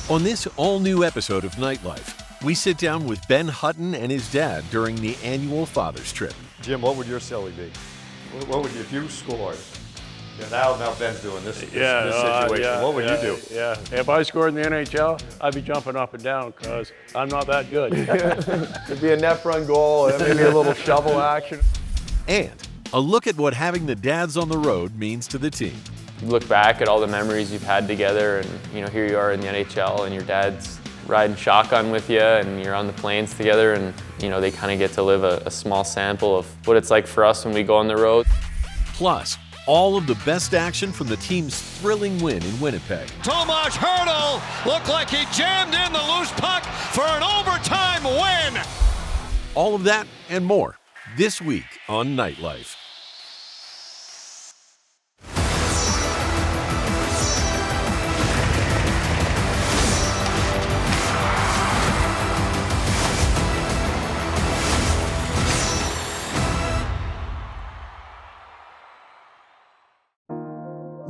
On this all-new episode of Nightlife, we sit down with Ben Hutton and his dad during the annual Father's Trip. Jim, what would your silly be? What would you, if you scored? Yeah, now Ben's doing this situation. What would you do? Yeah, if I scored in the NHL, I'd be jumping up and down because I'm not that good. It'd be a net front goal and maybe a little shovel action. And a look at what having the dads on the road means to the team. You look back at all the memories you've had together, and here you are in the NHL, and your dad's riding shotgun with you, and you're on the planes together, and they kind of get to live a small sample of what it's like for us when we go on the road. Plus, all of the best action from the team's thrilling win in Winnipeg. Tomas Hertl looked like he jammed in the loose puck for an overtime win. All of that and more this week on Nightlife.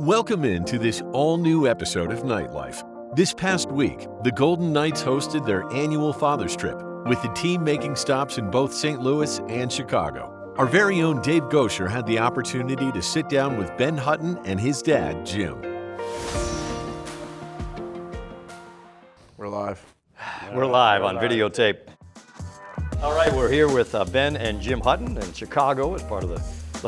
Welcome into this all-new episode of Nightlife. This past week, the Golden Knights hosted their annual Father's Trip, with the team making stops in both St. Louis and Chicago. Our very own Dave Goucher had the opportunity to sit down with Ben Hutton and his dad, Jim. We're live. We're live on videotape. All right, we're here with Ben and Jim Hutton in Chicago as part of the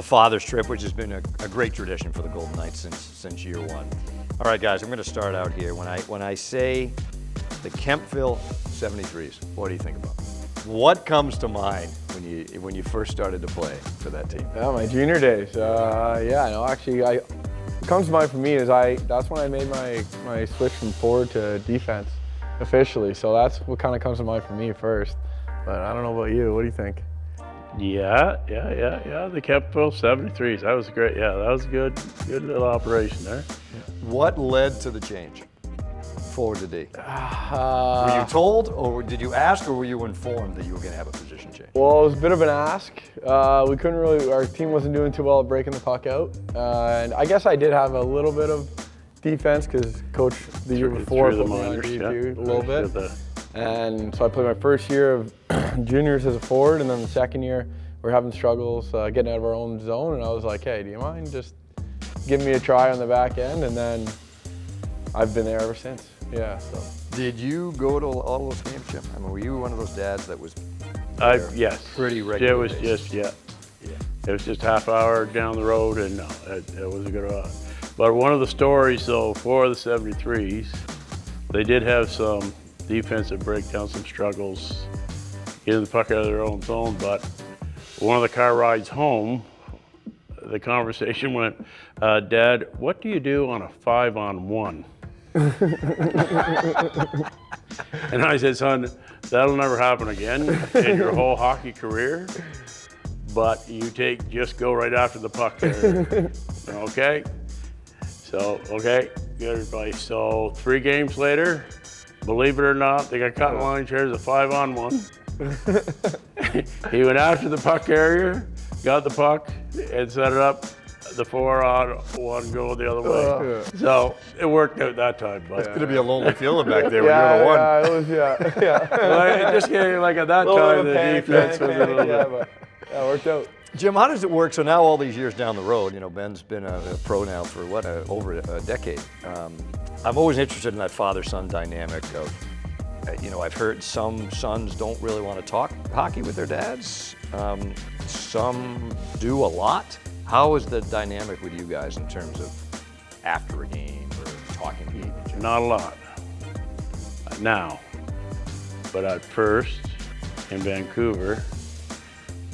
Father's Trip, which has been a great tradition for the Golden Knights since year one. All right, guys, I'm going to start out here. When I say the Kempville 73s, what do you think about? What comes to mind when you first started to play for that team? Yeah, my junior days. What comes to mind for me is that's when I made my switch from forward to defense officially. So that's what kind of comes to mind for me first. But I don't know about you. What do you think? Yeah. The Kempville 73s. That was great. Yeah, that was a good little operation there. What led to the change? Forward to D. Were you told, or did you ask, or were you informed that you were going to have a position change? Well, it was a bit of an ask. We couldn't really. Our team wasn't doing too well at breaking the puck out, and I guess I did have a little bit of defense because coach the year before put me on D too, a little bit. And so I played my first year of juniors as a forward, and then the second year we're having struggles getting out of our own zone, and I was like, hey, do you mind just giving me a try on the back end? And then I've been there ever since. Yeah. So. Did you go to all those games, Jim? I mean, were you one of those dads that was yes, pretty regular? It was just It was just half hour down the road, and no, it was a good ride. But one of the stories, though, for the 73s, they did have some defensive breakdown, some struggles getting the puck out of their own zone. But one of the car rides home, the conversation went, Dad, what do you do on a 5-on-1? And I said, son, that'll never happen again in your whole hockey career, but just go right after the puck there. Okay? So, good advice. So 3 games later, believe it or not, they got cotton line chairs, a 5-on-1. He went after the puck carrier, got the puck, and set it up. The 4-on-1 go the other way. So it worked out that time. But it's going to be a lonely feeling back there when you're the one. Yeah, it was, Well, it just like at that time, the defense was a little bit. But it worked out. Jim, how does it work? So now all these years down the road, Ben's been a pro now for over a decade. I'm always interested in that father-son dynamic of, I've heard some sons don't really want to talk hockey with their dads. Some do a lot. How is the dynamic with you guys in terms of after a game or talking to each other? Not a lot now, but at first in Vancouver,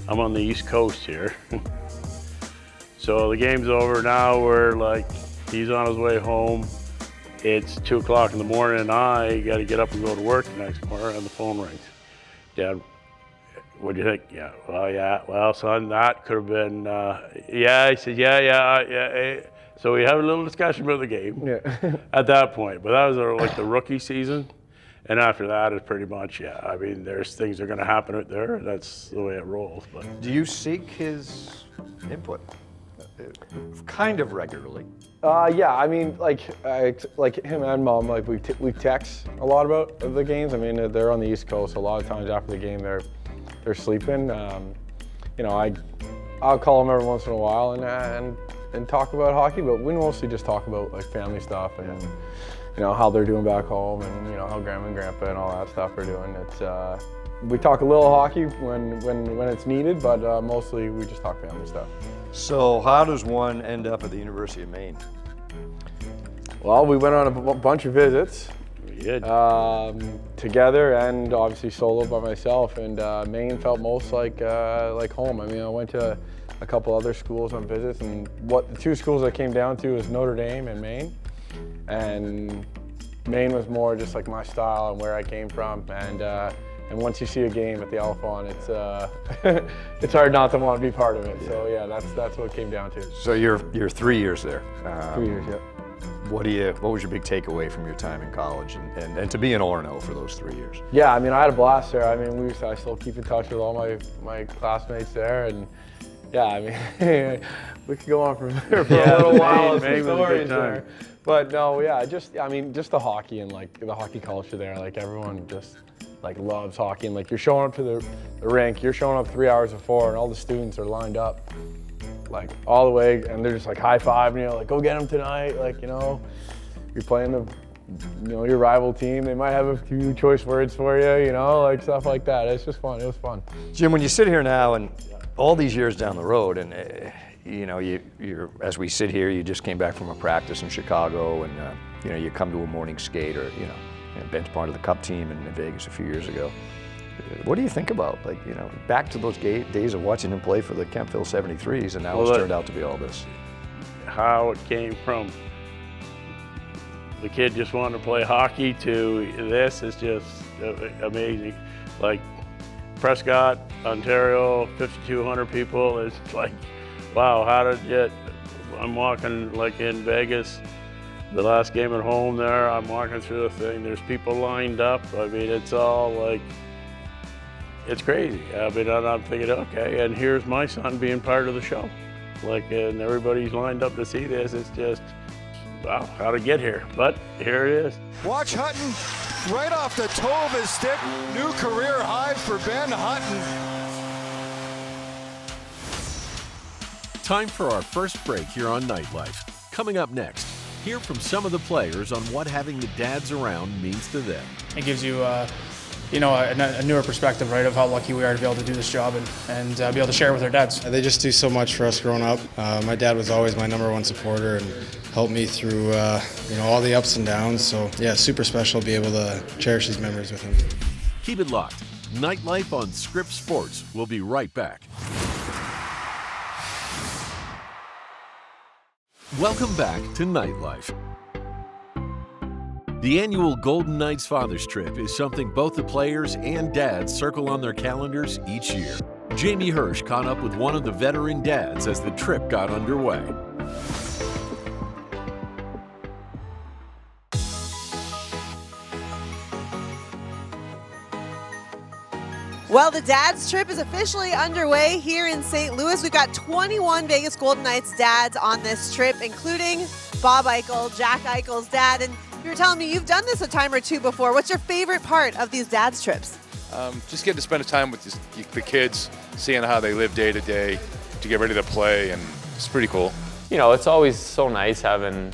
I'm on the East Coast here. So the game's over now. He's on his way home. It's 2 o'clock in the morning, and I got to get up and go to work the next morning, and the phone rings. Dad, what do you think? Well, son, that could have been, I said, yeah. So we have a little discussion about the game at that point. But that was the rookie season. And after that, it's pretty much, I mean, there's things that are going to happen out there. That's the way it rolls. But do you seek his input? Kind of regularly. Yeah, I mean, like him and Mom, like we text a lot about the games. I mean, they're on the East Coast. A lot of times after the game, they're sleeping. You know, I'll call them every once in a while and talk about hockey, but we mostly just talk about like family stuff and you know how they're doing back home and you know how Grandma and Grandpa and all that stuff are doing. It's we talk a little hockey when it's needed, but mostly we just talk family stuff. So how does one end up at the University of Maine? Well, we went on a bunch of visits. We did. Together and obviously solo by myself, and Maine felt most like home. I mean, I went to a couple other schools on visits, and the two schools I came down to was Notre Dame and Maine. And Maine was more just like my style and where I came from, and once you see a game at the Alphon, it's it's hard not to want to be part of it. Yeah. So yeah, that's what it came down to. So you're 3 years there. 3 years, yeah. What was your big takeaway from your time in college and to be in Orono for those 3 years? Yeah, I mean, I had a blast there. I mean, I still keep in touch with all my classmates there, and yeah, I mean, we could go on from there for a little while. Maine was a good time. But no, yeah, just the hockey and like the hockey culture there. Like everyone just like loves hockey, and like you're showing up to the rink, you're showing up 3 hours before, and all the students are lined up like all the way, and they're just like high five, and you're like, go get them tonight. Like, you know, you're playing your rival team. They might have a few choice words for you, you know, like stuff like that. It's just fun. It was fun. Jim, when you sit here now and all these years down the road, and you know, you're as we sit here, you just came back from a practice in Chicago, and you know, you come to a morning skate, or you know, Ben's part of the Cup team in Vegas a few years ago. What do you think about, like, you know, back to those days of watching him play for the Kempville 73s, and now it's turned out to be all this? How it came from the kid just wanting to play hockey to this is just amazing. Like Prescott, Ontario, 5,200 people. It's like, wow, I'm walking like in Vegas, the last game at home there, I'm walking through the thing, there's people lined up. I mean, it's all like, it's crazy. I mean, I'm thinking, okay, and here's my son being part of the show. Like, and everybody's lined up to see this. It's just, wow, how to get here. But here it is. Watch Hutton right off the toe of his stick. New career high for Ben Hutton. Time for our first break here on Nightlife. Coming up next, hear from some of the players on what having the dads around means to them. It gives you you know, a newer perspective, right, of how lucky we are to be able to do this job and be able to share with our dads. They just do so much for us growing up. My dad was always my #1 supporter and helped me through, you know, all the ups and downs. So yeah, super special to be able to cherish these memories with him. Keep it locked. Nightlife on Scripps Sports. We'll be right back. Welcome back to Nightlife. The annual Golden Knights Fathers Trip is something both the players and dads circle on their calendars each year. Jamie Hirsch caught up with one of the veteran dads as the trip got underway. Well, the Dads Trip is officially underway here in St. Louis. We've got 21 Vegas Golden Knights dads on this trip, including Bob Eichel, Jack Eichel's dad. And you were telling me you've done this a time or two before. What's your favorite part of these dads trips? Just getting to spend time with the kids, seeing how they live day to day to get ready to play, and it's pretty cool. You know, it's always so nice having,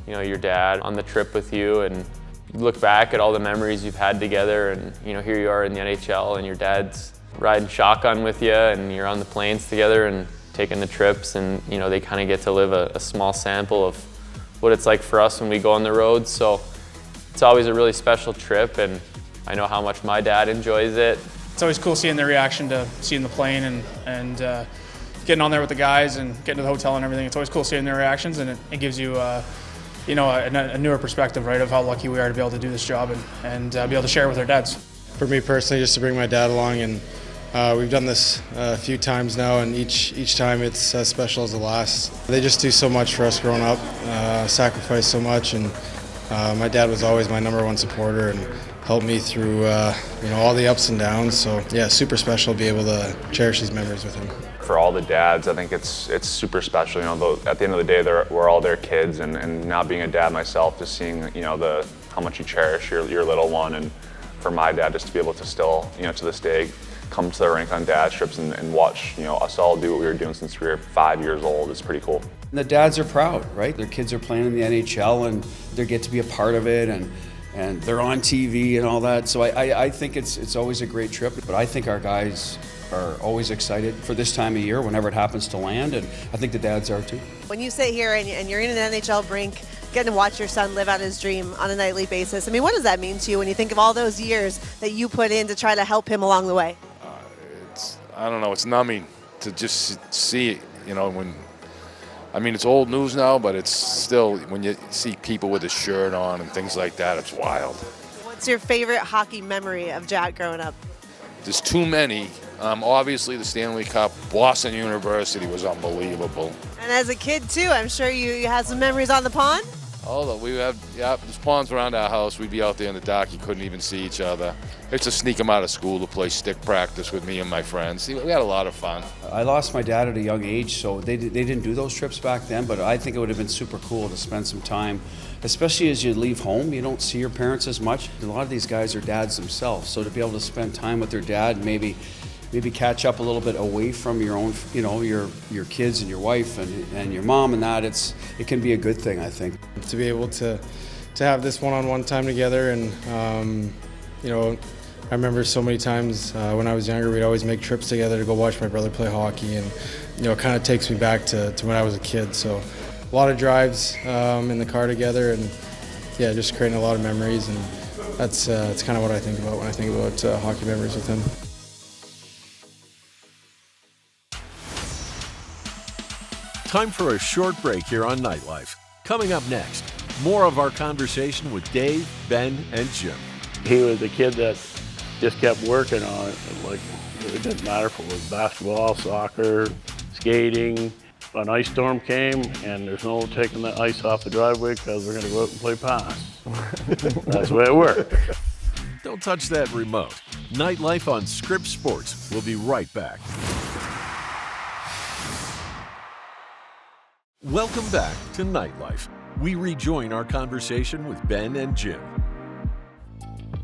you know, your dad on the trip with you, and you look back at all the memories you've had together, and you know, here you are in the NHL and your dad's riding shotgun with you, and you're on the planes together and taking the trips, and you know, they kind of get to live a small sample of what it's like for us when we go on the road. So it's always a really special trip, and I know how much my dad enjoys it. It's always cool seeing their reaction to seeing the plane and getting on there with the guys and getting to the hotel and everything. It's always cool seeing their reactions, and it gives you you know, a newer perspective, right, of how lucky we are to be able to do this job and be able to share with our dads. For me personally, just to bring my dad along, and we've done this a few times now, and each time it's as special as the last. They just do so much for us growing up, sacrifice so much, and my dad was always my #1 supporter and helped me through you know, all the ups and downs. So yeah, super special to be able to cherish these memories with him. For all the dads, I think it's super special. You know, at the end of the day, we're all their kids, and now being a dad myself, just seeing, you know, how much you cherish your little one, and for my dad just to be able to still, you know, to this day, come to the rink on dad trips and watch, you know, us all do what we were doing since we were 5 years old. It's pretty cool. And the dads are proud, right? Their kids are playing in the NHL and they get to be a part of it, and they're on TV and all that. So I think it's always a great trip, but I think our guys are always excited for this time of year whenever it happens to land, and I think the dads are too. When you sit here and you're in an NHL rink, getting to watch your son live out his dream on a nightly basis, I mean, what does that mean to you when you think of all those years that you put in to try to help him along the way? I don't know, it's numbing to just see it, you know, it's old news now, but it's still, when you see people with a shirt on and things like that, it's wild. What's your favorite hockey memory of Jack growing up? There's too many. Obviously, the Stanley Cup, Boston University was unbelievable. And as a kid, too, I'm sure you had some memories on the pond? Oh, there's ponds around our house. We'd be out there in the dark. You couldn't even see each other. I used to sneak them out of school to play stick practice with me and my friends. We had a lot of fun. I lost my dad at a young age, so they didn't do those trips back then, but I think it would have been super cool to spend some time, especially as you leave home. You don't see your parents as much. A lot of these guys are dads themselves, so to be able to spend time with their dad, maybe catch up a little bit away from your own, you know, your kids and your wife and your mom and that, it can be a good thing, I think. To be able to have this one-on-one time together, and you know, I remember so many times when I was younger, we'd always make trips together to go watch my brother play hockey, and you know, it kind of takes me back to when I was a kid. So a lot of drives in the car together, and yeah, just creating a lot of memories, and that's kind of what I think about when I think about hockey memories with him. Time for a short break here on Nightlife. Coming up next, more of our conversation with Dave, Ben, and Jim. He was a kid that just kept working on it. Like, it didn't matter if it was basketball, soccer, skating. An ice storm came, and there's no taking the ice off the driveway because we're going to go out and play pass. That's the way it worked. Don't touch that remote. Nightlife on Scripps Sports. We'll be right back. Welcome back to Nightlife. We rejoin our conversation with Ben and Jim.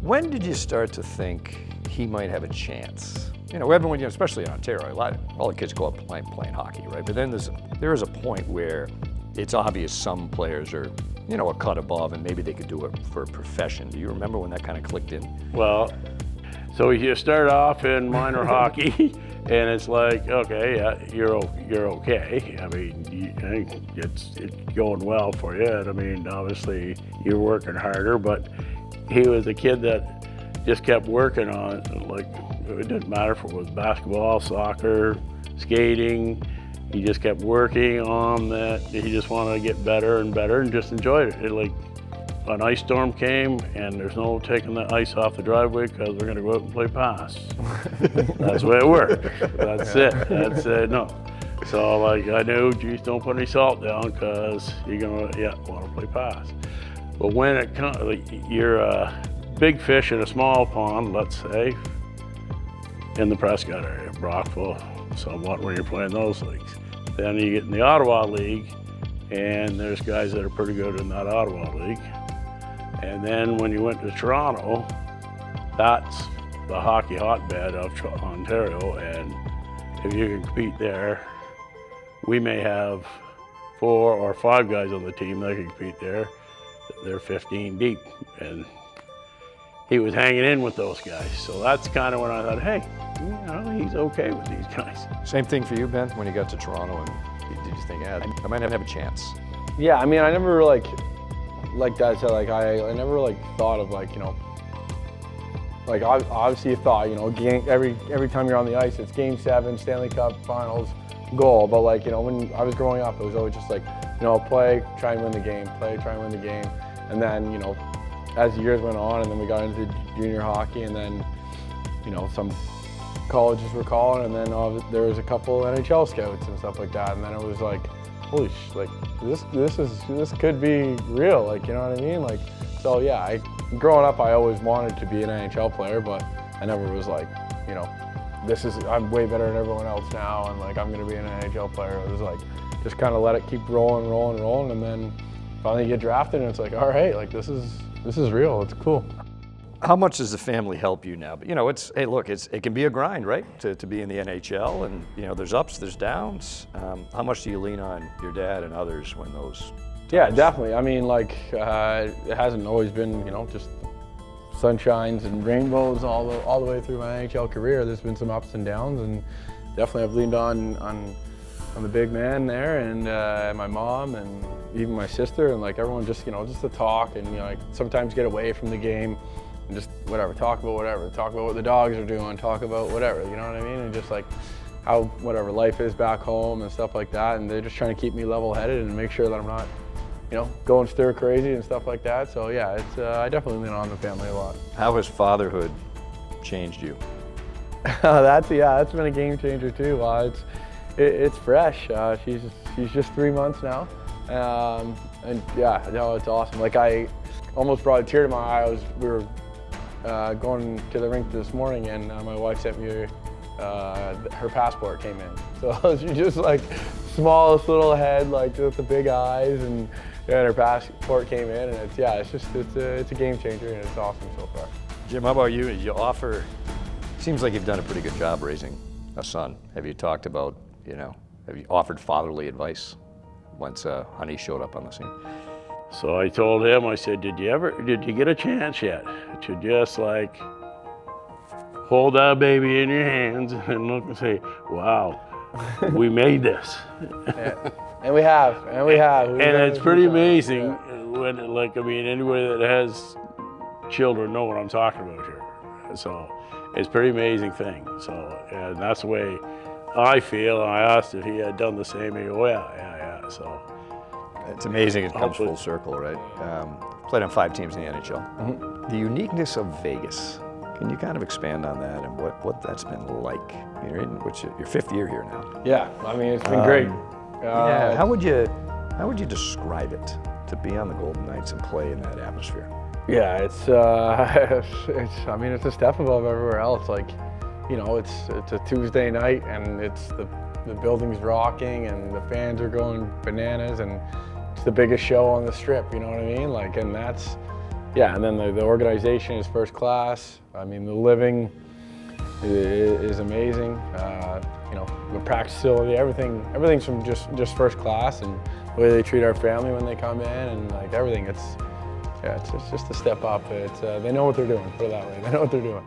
When did you start to think he might have a chance? You know, everyone, especially in Ontario, all the kids go up playing hockey, right? But then there is a point where it's obvious some players are, you know, a cut above, and maybe they could do it for a profession. Do you remember when that kind of clicked in? Well, so you start off in minor hockey, and it's like, okay, yeah, you're okay. I mean, it's going well for you. And I mean, obviously, you're working harder, but he was a kid that just kept working on it. Like, it didn't matter if it was basketball, soccer, skating. He just kept working on that. He just wanted to get better and better, and just enjoyed it. Like, an ice storm came, and there's no taking the ice off the driveway because we're going to go out and play pass. That's the way it worked. That's it. No. So, like, I knew, geez, don't put any salt down because you're going to, want to play pass. But when it comes, like, you're a big fish in a small pond, let's say, in the Prescott area, Brockville, somewhat, when you're playing those leagues. Then you get in the Ottawa League, and there's guys that are pretty good in that Ottawa League. And then when you went to Toronto, that's the hockey hotbed of Ontario, and if you can compete there, we may have 4 or 5 guys on the team that can compete there. They're 15 deep, and he was hanging in with those guys. So that's kind of when I thought, hey, you know, he's okay with these guys. Same thing for you, Ben, when you got to Toronto, and did you think, I might have a chance? Yeah, I mean, I never like Dad said, like I never like thought of, like, you know, like obviously you thought, you know, every time you're on the ice, it's Game 7, Stanley Cup Finals, goal. But, like, you know, when I was growing up, it was always just like, you know, play, try and win the game, play, try and win the game. And then, you know, as the years went on, and then we got into junior hockey, and then, you know, some colleges were calling, and then there was a couple NHL scouts and stuff like that, and then it was like, holy like this could be real, like, you know what I mean? Like, so yeah, growing up, I always wanted to be an NHL player, but I never was like, you know, I'm way better than everyone else now, and like I'm gonna be an NHL player. It was like just kind of let it keep rolling, and then finally you get drafted, and it's like, all right, like this is real. It's cool. How much does the family help you now? But hey, look, it can be a grind, right? To be in the NHL, and there's ups, there's downs. How much do you lean on your dad and others when those? Yeah, definitely. I mean, like it hasn't always been, just sunshines and rainbows all the way through my NHL career. There's been some ups and downs, and definitely I've leaned on the big man there, and my mom, and even my sister, and like everyone, just to talk, and like sometimes get away from the game. And just talk about what the dogs are doing, talk about whatever, you know what I mean? And just like how whatever life is back home and stuff like that. And they're just trying to keep me level-headed and make sure that I'm not, going stir crazy and stuff like that. So yeah, I definitely lean on the family a lot. How has fatherhood changed you? That's been a game changer too. It's fresh. She's just 3 months now, and yeah, no, it's awesome. Like I almost brought a tear to my eye. We were going to the rink this morning, and my wife sent me her passport came in. So she just like smallest little head, like just the big eyes, and her passport came in, and it's a game changer, and it's awesome so far. Jim, how about you? Seems like you've done a pretty good job raising a son. Have you talked about, have you offered fatherly advice once Honey showed up on the scene? So I told him, I said, did you get a chance yet to just like hold that baby in your hands and look and say, wow, we made this. Yeah. And we have. And it's pretty amazing when, anybody that has children know what I'm talking about here. So it's a pretty amazing thing. So, and that's the way I feel. And I asked if he had done the same. He goes, oh, yeah. So. It's amazing it comes full circle, right? Played on 5 teams in the NHL. Mm-hmm. The uniqueness of Vegas, can you kind of expand on that and what that's been like? You're in your 5th year here now. Yeah, I mean, it's been great. Yeah, how would you describe it to be on the Golden Knights and play in that atmosphere? Yeah, it's a step above everywhere else. Like, it's a Tuesday night, and it's the building's rocking, and the fans are going bananas, and it's the biggest show on the strip, you know what I mean? Like, and that's, yeah, and then the organization is first class. I mean, the living is amazing. The practice facility, everything's from just first class, and the way they treat our family when they come in, and like everything, it's just a step up. They know what they're doing, put it that way. They know what they're doing.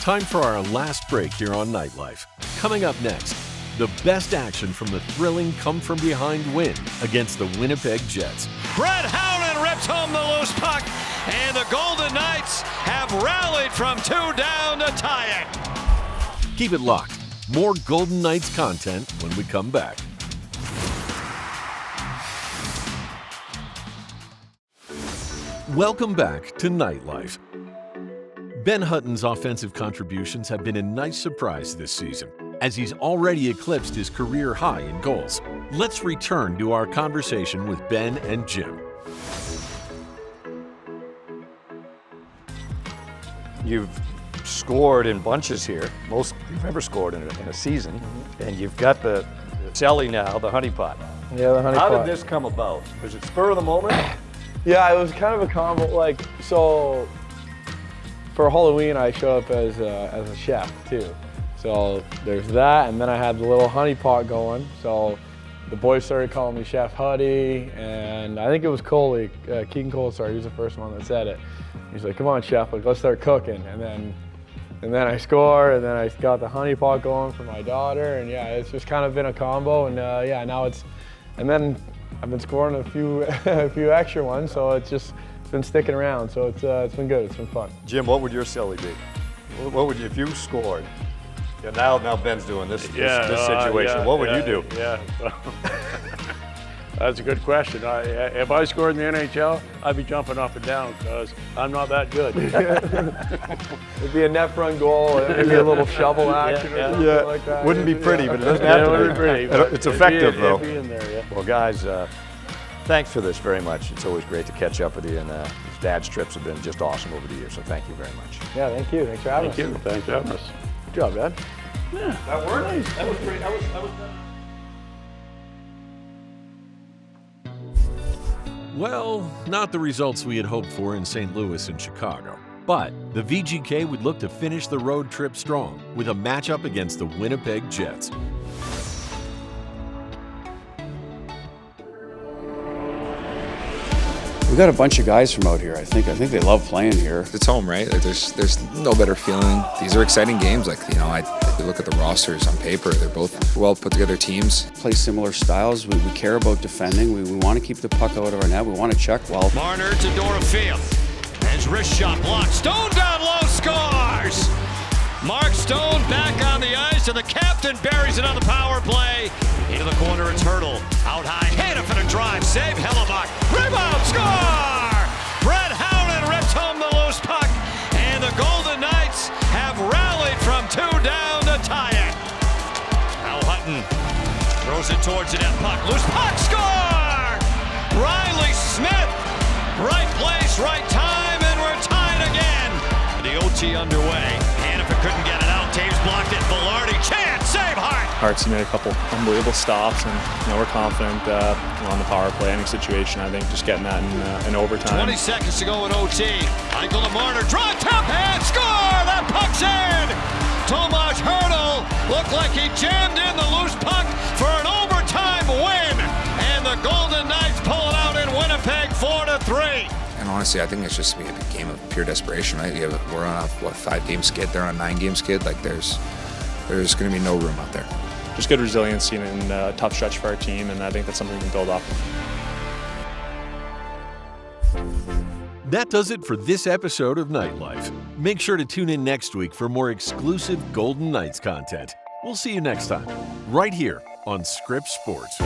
Time for our last break here on Nightlife. Coming up next, the best action from the thrilling come-from-behind win against the Winnipeg Jets. Brett Howland rips home the loose puck, and the Golden Knights have rallied from 2 down to tie it. Keep it locked. More Golden Knights content when we come back. Welcome back to Nightlife. Ben Hutton's offensive contributions have been a nice surprise this season, as he's already eclipsed his career high in goals. Let's return to our conversation with Ben and Jim. You've scored in bunches here, most you've ever scored in a season, and you've got the celly now, the honey pot. Yeah, the honey pot. How did this come about? Was it spur of the moment? Yeah, it was kind of a combo, so for Halloween I showed up as a chef too. So there's that, and then I had the little honey pot going. So the boys started calling me Chef Huddy, and I think it was Coley, Keegan Coulthard, he was the first one that said it. He's like, come on, Chef, let's start cooking. And then I scored, and then I got the honey pot going for my daughter, and yeah, it's just kind of been a combo, and now and then I've been scoring a few extra ones, so it's been sticking around, so it's been good, it's been fun. Jim, what would your celly be? What would you, if you scored? Yeah, now Ben's doing this situation. What would you do? Yeah, that's a good question. If I scored in the NHL, I'd be jumping up and down because I'm not that good. It'd be a net front goal, maybe a little shovel action or something like that. Wouldn't be pretty, but it doesn't have to be. Pretty, it's effective, though. It'd be in there, yeah. Well, guys, Thanks for this very much. It's always great to catch up with you, and these dad's trips have been just awesome over the years, so thank you very much. Yeah, thank you. Thanks for having us. Thank you. Thanks for having us. Good job, Dad. Yeah, that worked. Nice. That was great. That was Well, not the results we had hoped for in St. Louis and Chicago. But the VGK would look to finish the road trip strong with a matchup against the Winnipeg Jets. We got a bunch of guys from out here. I think they love playing here. It's home, right? Like there's no better feeling. These are exciting games. Like, you know, if you look at the rosters on paper, they're both well put together teams. Play similar styles. We care about defending. We want to keep the puck out of our net. We want to check well. Marner to Dorofield. His wrist shot blocked. Stone down low, scores! Mark Stone back on the ice, and the captain buries it on the power play. Into the corner, it's Hurdle. Out high, Hannafin a drive, save, Hellebuck. Rebound, score! Brett Howden rips home the loose puck, and the Golden Knights have rallied from 2 down to tie it. Now Hutton throws it towards the net, puck, loose puck, score! Riley Smith, right place, right time, and we're tied again. The OT underway. Hannafin couldn't get it out. Taves blocked it. Velarde, chance, save Hart. Hart's made a couple unbelievable stops, and we're confident on the power play, any situation. I think just getting that in overtime. 20 seconds to go in OT. Eichel to Marner, draw, tap, and score! That puck's in. Tomas Hurdle looked like he jammed in the loose puck for an overtime win, and the Golden Knights pull it out in Winnipeg 4-3. And honestly, I think it's just a game of pure desperation, right? We're on a 5-game skid. They're on a 9-game skid. Like there's going to be no room out there. Just good resiliency and a tough stretch for our team, and I think that's something we can build off of. That does it for this episode of Nightlife. Make sure to tune in next week for more exclusive Golden Knights content. We'll see you next time, right here on Scripps Sports.